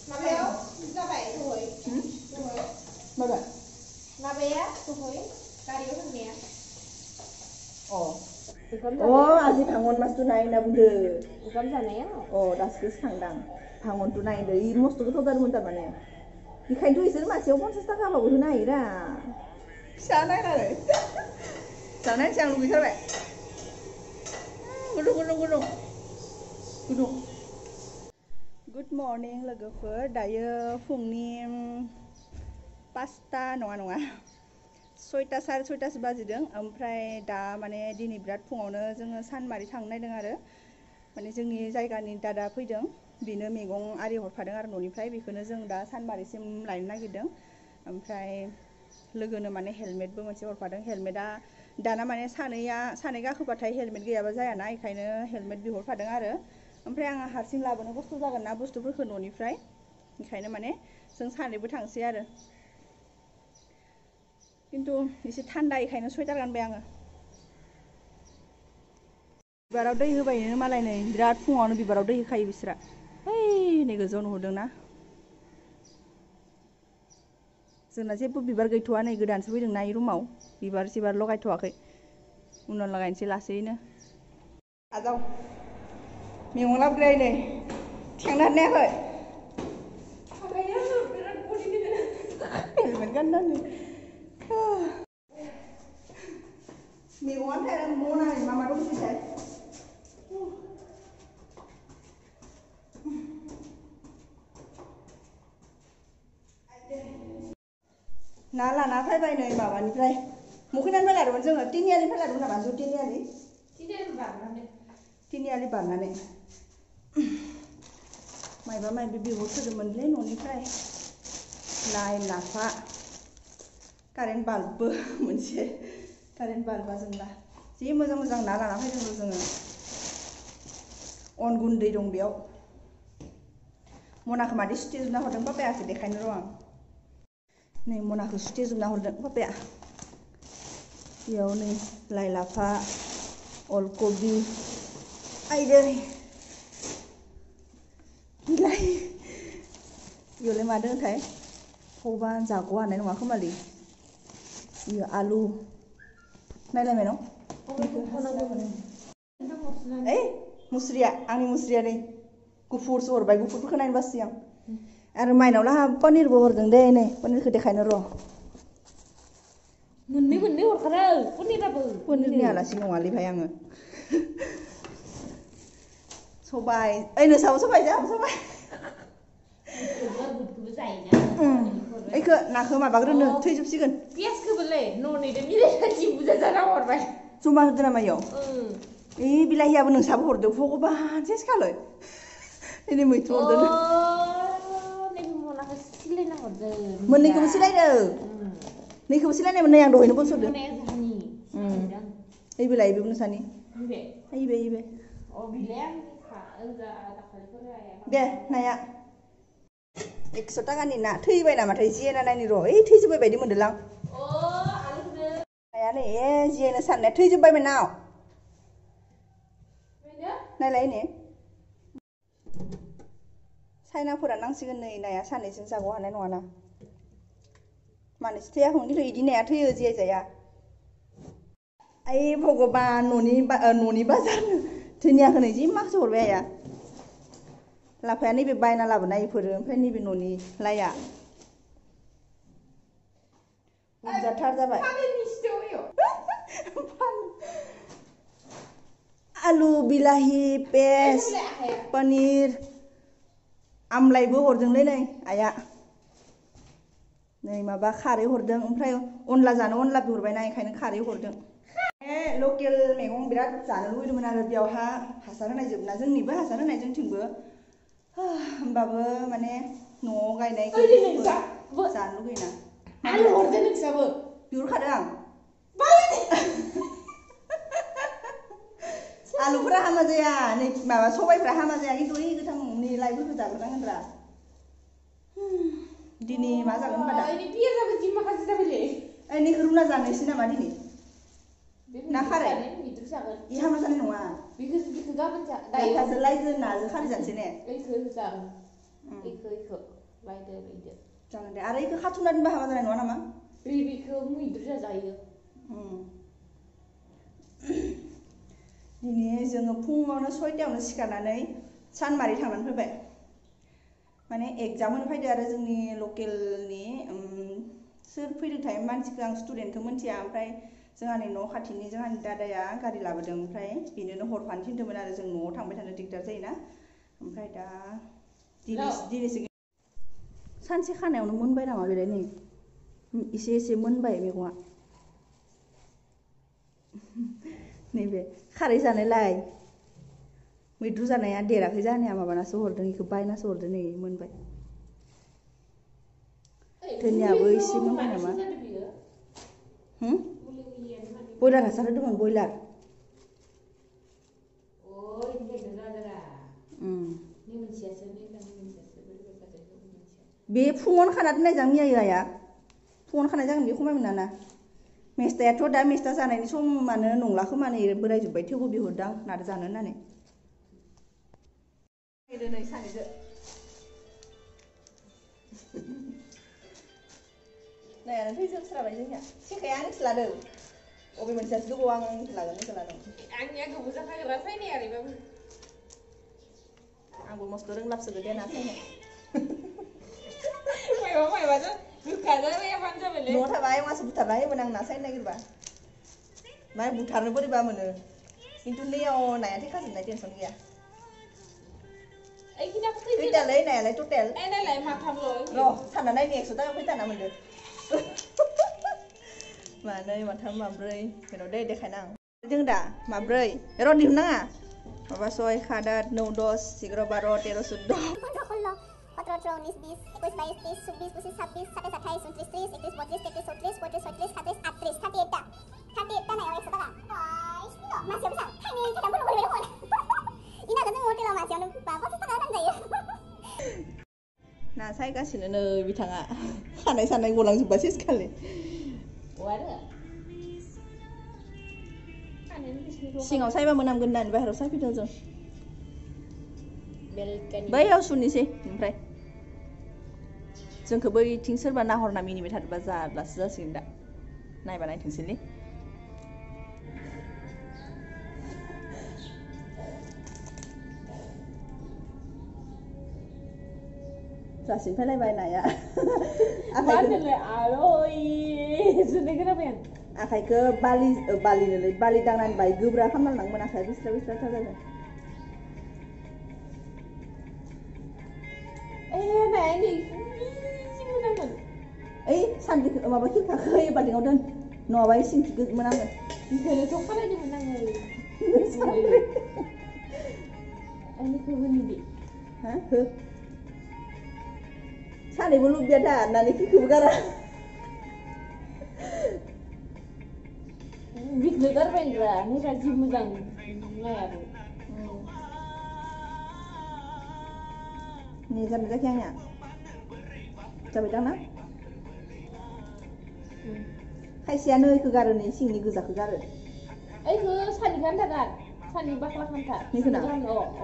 Mabeyo, जाबाय दहय. माबा? माबाया दहय गारियाव थांनाया. आजि भांगन मासु नाय होनना बुंदो. ओंखाम जानाया? दासो गोसोखांदां. भांगनथ' नायदो इ मस्थ' गोथाव जादोंमोन थारमाने. बेखायनोथ' इसोर मासेयाव 50 थाखाबाबो होनो हायोरा. फिसा नायनानै. जानायसै आं लुगैथारबाय. गुदुं. गुड मर्निं लोगोफोर. दायो फुंनि 5टा नङा 6टा 6:30 बाजिदों. ओमफ्राय दा माने दिनै बिराद फुङावनो जोङो सानमारि थांनो नायदों आरो माने जोंनि जायगानि दादा फैदों. बेनो मैगं आरि हरफादों आरो न'निफ्राय बेखौनो जों दा सानमारिसिम लायनो नागिरदों. ओमफ्राय लोगोनो माने हेलमेटबो मोनसे हरफादों. हेलमेटा दाना माने सानै गाखोबाथाय हेलमेट गैयाबा जायाना, बेखायनो हेलमेट बिहरफादों आरो ओमफ्राय आंहा हारसिं लाबोनो खस्थ' जागोन ना बुस्थुफोरखौ न'निफ्राय, बेखायनो माने जों सानैबो थांसै आरो खिन्थु एसे थान्दा बेखायनो स्वेटार गानबाय आङो. बिबाराव दै होबायनो मालाय नै बिराद फुङावनो बिबाराव दै होखायो बिस्रा. नै गोजौआव नुहुरदोंना? जोंना जेबो बिबार गैथ'वा, नै गोदानसो फैदोंना इ रुमाव. बिबार लगायथ'वाखै, उनाव लागायनोसै लासैनो. आजाव मैगं लाबोग्राय नै थांनो हानायाखै? हेलमेट गाननानै मैगङानो थाया मनानै मा दंसैथाय? ना लाना फैबाय नै माबानिफ्राय मखैनानिफ्राय लादोंमोन जोङो. तिनिआलिनिफ्राय लादोंमोन नामा? तिनिआलि बारनानै मायबा मायबि बिहरसोदोंमोनलै न'निफ्राय. लाइ लाफा, कारेन्ट बाल्बबो मोनसे. कारेन्ट बाल्बा जोंना जि मोजां ना लाना फैदों जोङो. अन गुन्दै दं बेयाव. मनाखौ मादि सुथेजोबना हरदों पापायासो देखायनो र' आं. नै मनाखौ सुथेजोबना हरदों पापाया. बेयाव नै लाइ लाफा, अलकबि, आइदै बिलाइ. बेयावलाय मा दोङोथाय? भगबान जाग' हानाय नङा खोमालै. बेयो आलु नायलाय मायनाव मुस्रिया आंनि मुस्रिया नै गुफुरसो हरबाय. गुफुरफोरखौ नायनो बासै आं. आरो माइनाव लाहा पनिरबो हरदों दे. नै पनिरखौ देखायनो र'. मोननै हरखादों पनिराबो. पनिरनि आलासि नङालै भाय आङो. सबाय नोंसाबो सबाय जोंहाबो सबाय. ओइखो नाखौ माबाग्रोनो थैजोबसिगोन. पियासखौबोलै न'निजों मिलायना जि बुरजा जाना हरबाय. जमा होदो नामा इयाव? बिलाहियाबो नोंसाबो हरदो भगबान सेसखालै. दिनै मैथ्रु हरदों। सिलायना हरदों। मोननैखौबो सिलायदो? नैखौबो सिलायनायमोन नै आं दहायनो बोसोरदों. ओइबोलाय बेबो नोंसानि? ओइबे दे नाया 100 थाखानि ना. थैबाय नामाथाय जियाना नायनि र'. थैजोब्बाय बायदि मोनदोंलां. नाया नै जियानो साननाया थैजोब्बाय मोननाव. नायलाय नै चाइनाफोरा नांसिगोन नै नाया सानैजों जाग' हानाय नङाना. मानैसो थैयाखै इदि नाया थैयो जियाय जाया. ओइ भगबान न'नि बाजार धुनियाखौ नै जि माखसे हरबाय आइया. लाफाया नैबे बायना लाबोनाय इफोरो, ओमफ्राय नैबे न'नि लाइया बुरजाथार जाबाय. आलु, बिलाहि, पेस्ट, पनिर, आमलाइबो हरदोंलै नै आइया. नै माबा खारै हरदों. ओमफ्राय अनला जानो अनला बिहरबायना बेखायनो खारै हरदों. लकेल मैगं बिराद जानो लुबैदोंमोन आरो बेयावहा हासार होनाय जोबना. जोंनिबो हासार होनाय जोंथिंबो. होमबाबो माने न'आव गायनायखौ जानो लुगैयोना. आलु हरदो नोंसाबो? बिहरखादों आं. आलुफोरा हामा जाया, नै माबा सबायफ्रा हामा जाया, खिन्थु ओइ गोथांनि लाइफोरखौ जाग्रोनांगोनरा. दिनै मा जागोन होनबा दा? पियाजाबो जि माखासे जाबायलै. नैखौ रुना जानोसै नामा दिनै? ना खारै? इ हामा जानाय नङा। बिखौ गाबोन जा दायो लाइजो नाजों खारै जानोसै ने इखो जागोन इखो लायदो लैदो जागोन दे आरो इखो खाथुमना दोनबा हामा जानाय नङा नामा बिखौ मैद्रु जायो दिनै जोङो फुङावनो 6टायावनो सिखारनानै सानमारि थांनानै फैबाय माने एग्जाम होनो फैदो आरो जोंनि लकेलनि सोर फैदोंथाय मानसिखौ आं स्टुडेन्टखौ मिन्थिया ओमफ्राय जोंहानि न' खाथिनि जोंहानि दादाया गारि लाबोदों ओमफ्राय बिनोनो हरफानो थिनदोंमोन आरो जों न'आव थांबाय थानो दिगदार जायोना ओमफ्राय दा दिनैसो सानसे खानायावनो मोनबाय नामा बेलाय नै एसे एसे मोनबाय मैगङा नैबे खारै जानायलाय मैद्रु जानाया देराखै जानाया माबानासो हरदों बेखौ बायनासो हरदों नै मोनबाय धोनियाबो एसे मोनबाय नामा बयलार हासार होदोंमोन बयलार बे फुङावनो खाना दोननाय जां मैया आइया फुङावनो खानाय जागोन बे खमायमोन ना मेस्थायाथ' दा मेस्था जानायनि समानो नंला खोमानो बोराय जोब्बाय थेवबो बिहरदां नार जानो होननानै नै सानैजों नायानो थैजोबस्राबाय जोंनिया सेखाया आंसो लादों अबे मोनसेयासो गोबाव आं लागोन बेखौ लादों आंनिया गोबाव जाखाग्रा सायनाया ओरैबाबो आंबो मस्थ' रोंलाबसोगो दे ना सायनो मायबा गोखा जाबायाबानो जाबायलै न'आव थाबा आयंआसो बुथारना होयोमोन आं ना सायनो नागिरबा माय बुथारनो बोरैबा मोनो खिन्थु नैयाव नाया थैखाजोबनाय टेनसन गैया खैतालै नायालाय टटेल नायलाय माथामल' र' सानना नायनि 100 थाखा खैताना मोनदो मानै माथाम माब्रै र' दे देखायना आं जों दा माब्रै र' दिहुननाङा माबा 6 7 8 9 10 11 12 13 14 18, 19, 20, 21, 22, 23, 24, 25, 26, 27, 28, 29, 30, 31, 32, 33, 34, 35, 36, 37, 38 나요, 100 다가. 맛이 없어. 타이밍 이렇게 안 보는 거예요. 이나가 좀 못해서 맛이 없는 버티다가 한다요. ना सायगासिनो नै बिथाङा खानाय सानाय गलांजोब्बा सेसखालि सिङाव सायबा मोनामगोन होननानै बाहेरायाव सायफैदों जों बैयाव सुनोसै ओमफ्राय जोंखौ बैथिं सोरबा नाहरना मिनिबाय थादोंबा जारलासो जासिगोन दा नायबा नायथोंसैलै जासिन फैलायबाय नाया आखाइखौ बालि दांनानै बाय गोब्रा खालामना लांनांगोन आखाइया बिस्रा बिस्रा जादों ओइ सान्द्रि माबा खिरखाखौ बाल्थिङाव दोन नङाबा सिंखि मोनामगोन बेखौनोथ' खालायदोंमोन आंनिखौ होनि दे हा हो सानैबो लुबैया दा होननानै खिखौबो गारा बिखौनो गारबायब्रा नोंहा जि मोजां नायाबो नै जाबाय जायाखै आंनिया जाबाय दां ना खायसेयानो ओइखौ गारो नै सिंनि गोजाखौ गारो ओइखौ सानि खान्थागार सानि बाख्ला खान्था नैखौना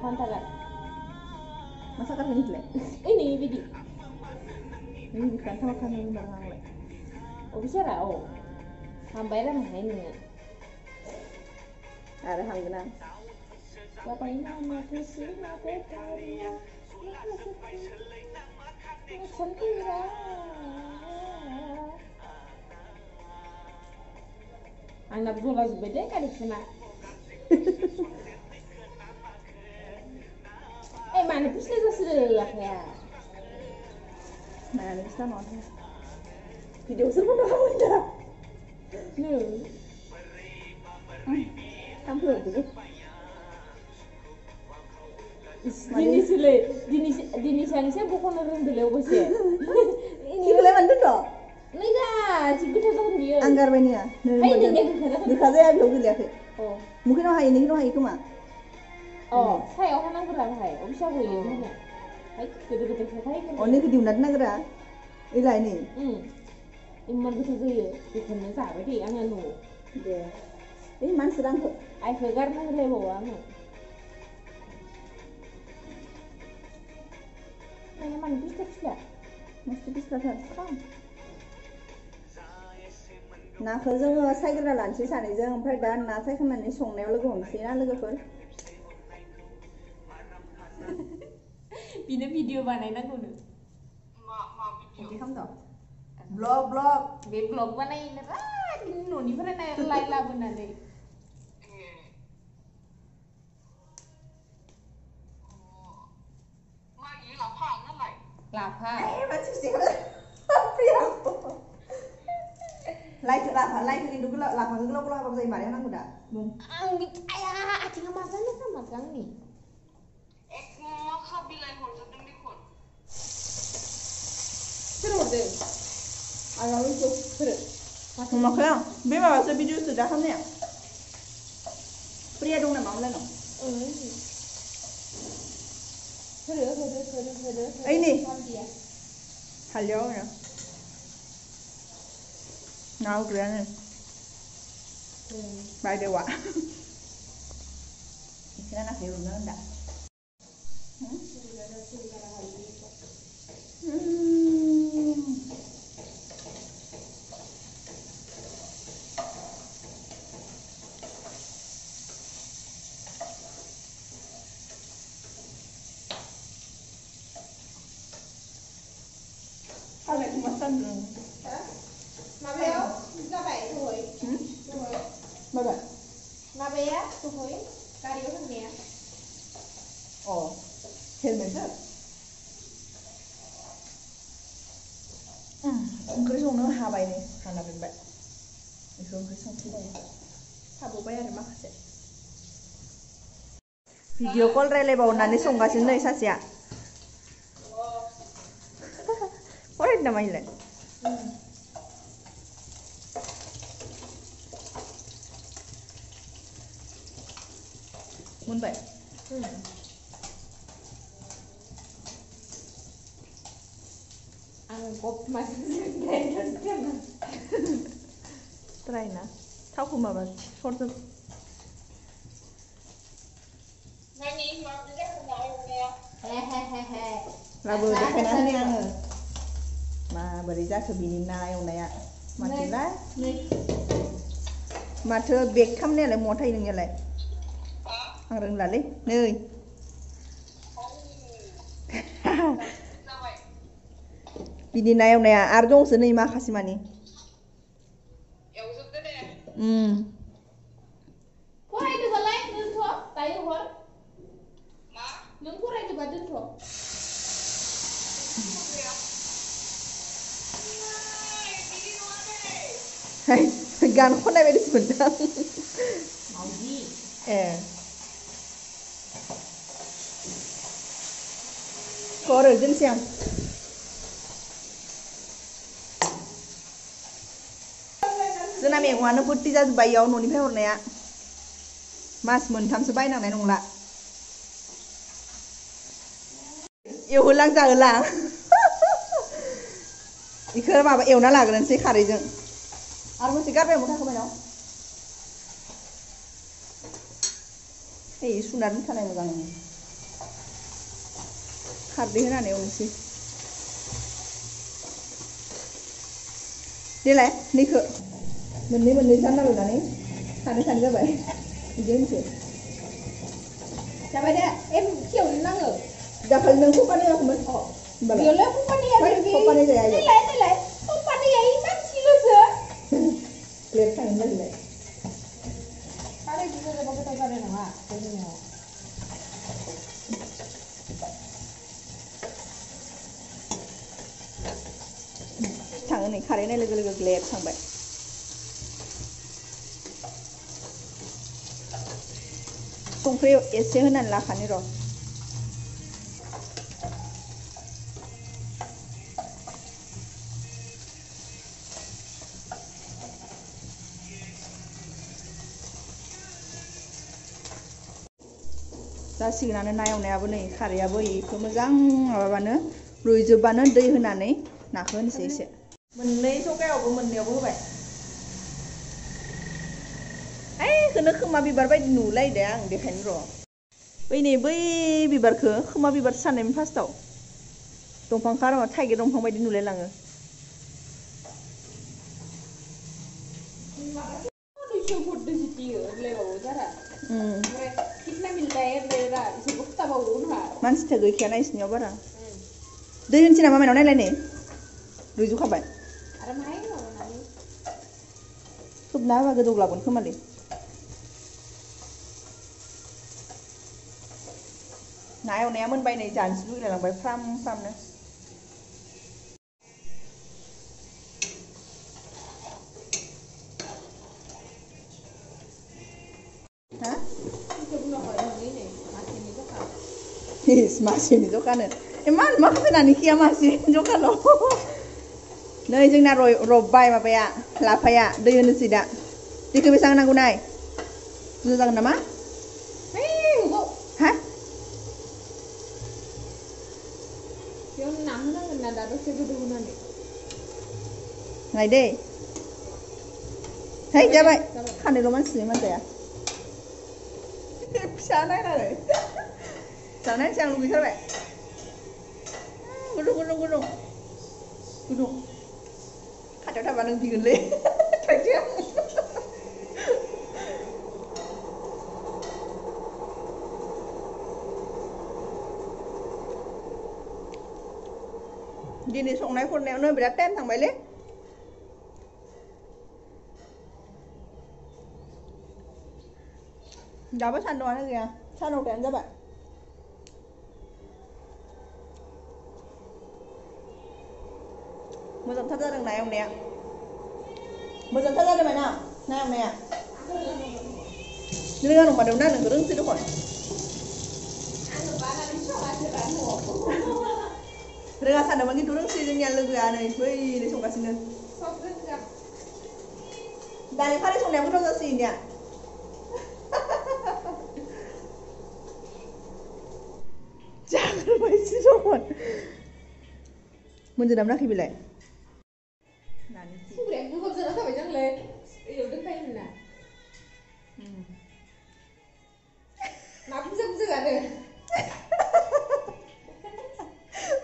खान्थागार मा सागारखौ नैखौलाय ओइ नै बिदि नै बिखान्था खानो होनबा आंलाय अबिसारा हामबाय रानहाय नोङो आरो हामगोन आं जाबाय नामा गोसोआ बेटारिया आंनाबो जला जोब्बाय दे कानेक्सना ओइ मानो फिस्ला जासोदो आखाया नायानो फिस्ला नङा भिडिअ'सो बन्द' खालामबाय दा नो थाम्फै हरदों दिनैसो आं एसे बख'नो रोंदोंलै अबसे इखौलाय मानो दोनद' नैगा जि गोथाव जागोन बियो आं गारबायनिया गोखा जाया बेयाव गोलैयाखै मुखैनाव हायो नोंखिनाव हायो खोमा सायाव हानांगौरा बाहाय अबिसा होयो होनो हाय गोदो गोदोखाय नैखौ दिहुनना दोननांगौरा ओइलाय नै इमान गोथाव जायो बेखौनो जाबाय दे आङो न'आव दे ओइ मानसि रांखौ आइखौ गारना होलायबावो आङो मानो फिस्ला फिस्ला मस्त फिस्लाथार साम नाखौ जोङो सायग्रोना लानोसै सानैजों ओमफ्राय दा ना सायखांनानै संनायाव लोगो हमसै ना लोगोफोर बिनो भिडिअ बानायनांगौनो बिदि खालामद' ब्लग बे ब्लग बानायनो न'निफ्राय लाय लाबोनानै लाफा लाइखौ खिन्थु लाफाखौ गोलाव गोलाव हाबाबो जायो मारै होनांगौ दा बुं आंनि आया आथिङा मा जानो खोमाखै आंनि सोर हरदों आंनाव फोरो माखौ बे माबासो भिडिअसो दा खालामनाया प्रिया दं नामा होनलाय ओइ नै हालदैयाव आरो ना उग्रायानो बायदेवा इखोना नाखौ एवनो होनदा माबायाव जाबाय दहय माबा माबाया दहय गारियाव थांनाया अ हेलमेटसो ओंख्रि संनो हाबाय नै हाना दोनबाय बेखौ ओंख्रि संफिनबाय थाबोबाय आरो माखासे भिडिअ कल रायलायबावनानै संगासिनो नै सासेया फरायदों नामा इलाय मोनबाय आं गप माजों ट्राय ना थावखौ माबा सरजों लाबो देखायना होनि आङो माबोरै जाखो बिनि ना एवनाया माथोलाय माथो बेग खालामनायालाय महा थायो नोंनियालाय आं रोंलालै नै बिनि ना एवनाया आरो दंसो नै माखासे मानि फरायदोबालाय दोनथ' दायो हर नों फरायदोबा दोनथ' गान खननाय बायदिसो मोनदों मावजि ए खर दोनसै आं जोंना मैगङानो बोट्टि जाजोब्बाय इयाव न'निफ्राय हरनाया मास मोनथामसो बायनांनाय नंला एवहोलां जाहोलां इखो माबा एवना लाग्रोनोसै खारैजों आरो मोनसे गारबाय मुथाखौ बायनाव ओइ सुना दोनखानाय मोजां खारदै होनानै एवनोसै देलाय नैखो मोननै जानना लानानै सानै जाबाय बिदि होनसै जाबाय दे खेवनो नाङो दाखालि नों कम्पानि होआखैमोन बेयावलाय कम्पानिया कम्पानि जाया देलाय कम्पानिया मानसिल'सो प्लेट थांनो नागिरलाय खारै बुरजा जाबा गोथाव जानाय नङा जोंनियाव थाङो नै खारै होनाय लोगो लोगो ग्लेब थांबाय संख्रि एसे होनानै लाखानि र' जासिगोनानो ना एवनायाबो नै खारैयाबो इखौ मोजां माबाबानो रुइजोबबानो दै होनानै नाखौ होनोसै एसे मोननै जगायावबो मोननैयावबो होबाय ओइखौनो खोमा बिबार बायदि नुलायदे आं बेखायनो र' बै बिबारखौ खोमा बिबार साननायमोन फार्स्टआव दंफां खाराव थाइगिर दंफां बायदि नुलायलाङो मानसिथ' गैखायाना इसनियाव बारा दै होनसै नामा माइनाव नायलाय नै रुइजोबखाबाय खोबना होबा गोदौग्लाबगोन खोमालै ना एवनाया मोनबाय नै जानोसो लुगैलायलांबाय फ्राम फ्रामनो ha मासेनि जखानो इमान मा फोनानै खिया मासेनि जखाल' नै जोंना रबबाय माबाया लाफाया दै होनोसै दा दैखौ बेसेबां नांगौ नाय बुरजा जागोन नामा हा नाय दै है जाबाय खानैल' मानसिनि मानजाया फिसा नायनानै जानायसै आं लुगैथारबाय गुदुं गुदुं गुदुं गुदुं खाथियाव थाबा नों बिगोनलै थाइसेया दिनै संनाय खुरनायावनो बिराद टाइम थांबायलै दाबो सान्दुंआनो गैया सानौथायानो जाबाय मोजांथार जादों ना एवनाया मोजांथार जादों ना एवनाया रोङा नंमारदों ना नोंखौ रोंसै दखन रोङा सानदोंमोन खिन्थु रोंसै जोंनिया लोगोआ नै बैनो संगासिनो दानि खारै संनाया गोथाव जासै इनिया जाग्रोबायसो दखन मोनजों दामनाखै बेलाय सुग्राया गोबाब जाना थाबाय जोंलाय एयाव दोनखायोमोन ना मा बुरजा बुरजा जादों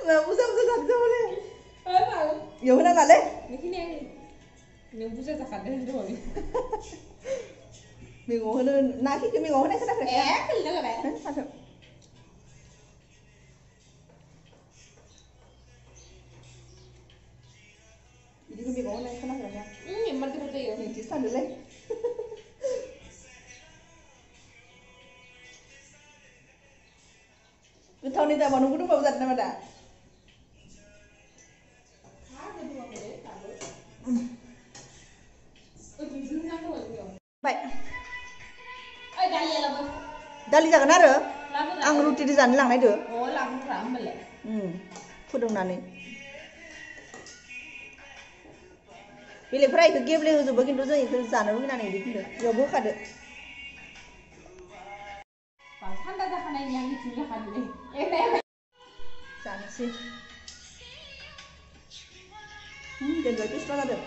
मा बुरजा बुरजा जादों जाबाय एयाव होनाङालै बेखिनि आं नों बुरजा जाखादों होनदों मैगं होनो ना खिखौ मैगं होनाय खोनाखै खोलैना लाबाय फाथो बिदिखौ मैगं होनाय खोनाखै इमान गोथाव जायो नोंसो सानदोंलै गोथावनि दामावनो गुदुंबाबो जादों नामा दा दालि जागोन आरो आं रुटिजों जानो लांनायदो फुदुंनानै बेलेगफोरा बेखौ गेब्लेहोजोबो खिन्थु जों बेखौ जानो लुगैनानै बिदि बुंदों बेयावबो होखादो थान्दा जाखानायनि आं मिथिनो लाखादोंलै जानोसै देनजार पिस्ला जादों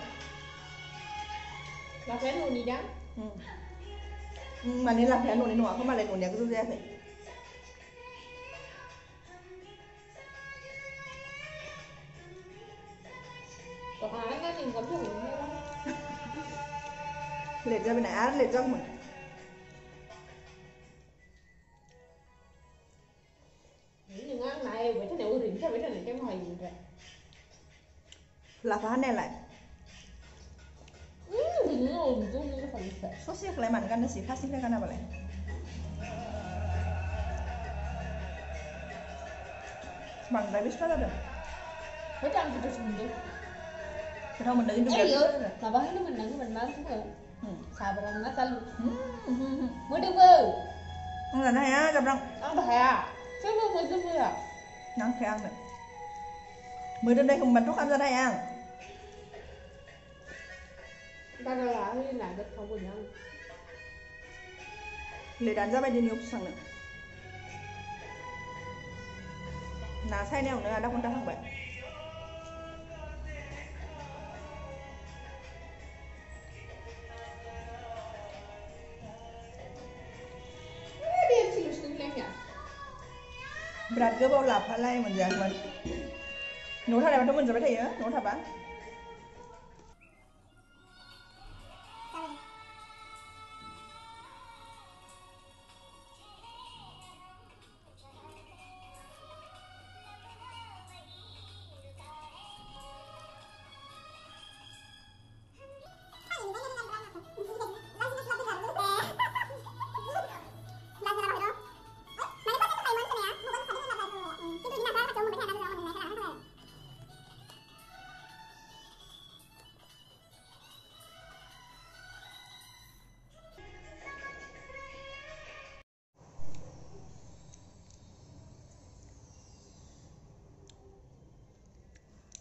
लाफाया न'नि दां माने लाफाया न'नि नङा खोमालाय न'निया गोजौ जायाखै लेट जाबाय ना आरो लेट जागौमोन नोङो आं ना एवबाय थानायाव ओरैनो थाबाय थानाय टाइमाव हायोमोन लाफा हानायालाय ससेखौलाय मानो गाननोसै फार्स्टनिफ्राय गानाबालाय बांद्राय बिस्ला जादों आं गोथावसो मोनदों गोथाव मोनदों खिन्थु माबा होनो मोननांगौमोन मा बुङो जाब्रां ना जालु मोदोमो आं जानो हाया जाब्रां आंबो हाया सोरबा मोदोमोया नांखाया आंनो मोदोमनायखौ मोनबाथ' खालामजानो हाया आं बारा होयोना गोथाव मोनो आं लेटआनो जाबाय दिनै अफिस थांनो ना सायनायावनो आधा घन्टा थांबाय बिराद गोबाव लाफालाय मोनजायाखैमोन न'आव थानायबाथ' मोनजाबाय थायो न'आव थाबा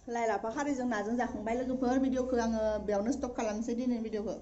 लाइ लाफा खारैजों नाजों जाखांबाय लोगोफोर भिडिअखौ आङो बेयावनो स्टप खालामनोसै दिनैनि भिडिअखौ